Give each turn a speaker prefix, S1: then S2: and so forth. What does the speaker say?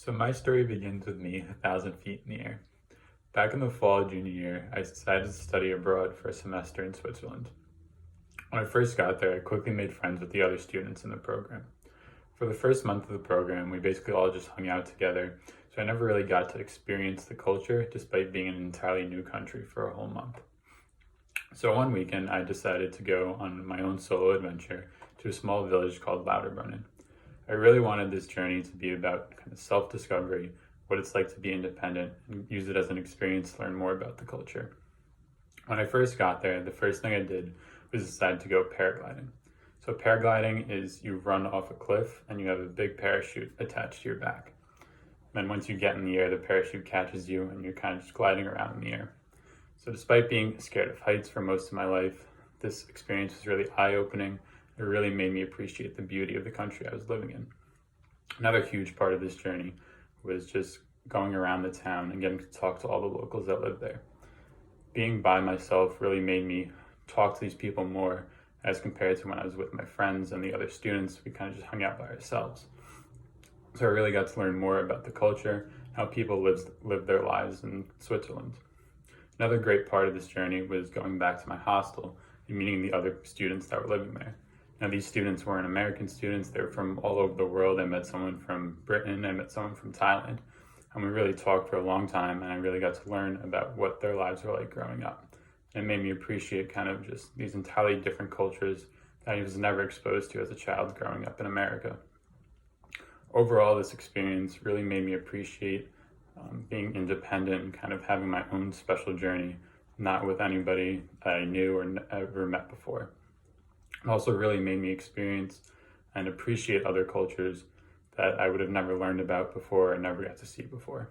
S1: So my story begins with me 1,000 feet in the air. Back in the fall of junior year, I decided to study abroad for a semester in Switzerland. When I first got there, I quickly made friends with the other students in the program. For the first month of the program, we basically all just hung out together, so I never really got to experience the culture despite being in an entirely new country for a whole month. So one weekend, I decided to go on my own solo adventure to a small village called Lauterbrunnen. I really wanted this journey to be about kind of self-discovery, what it's like to be independent, and use it as an experience to learn more about the culture. When I first got there, the first thing I did was decide to go paragliding. So paragliding is you run off a cliff and you have a big parachute attached to your back. Then once you get in the air, the parachute catches you and you're kind of just gliding around in the air. So despite being scared of heights for most of my life, this experience was really eye-opening. It really made me appreciate the beauty of the country I was living in. Another huge part of this journey was just going around the town and getting to talk to all the locals that live there. Being by myself really made me talk to these people more as compared to when I was with my friends and the other students. We kind of just hung out by ourselves. So I really got to learn more about the culture, how people live their lives in Switzerland. Another great part of this journey was going back to my hostel and meeting the other students that were living there. Now, these students weren't American students, they were from all over the world. I met someone from Britain, I met someone from Thailand, and we really talked for a long time, and I really got to learn about what their lives were like growing up. And it made me appreciate kind of just these entirely different cultures that I was never exposed to as a child growing up in America. Overall, this experience really made me appreciate being independent and kind of having my own special journey, not with anybody that I knew or ever met before. It also really made me experience and appreciate other cultures that I would have never learned about before or never got to see before.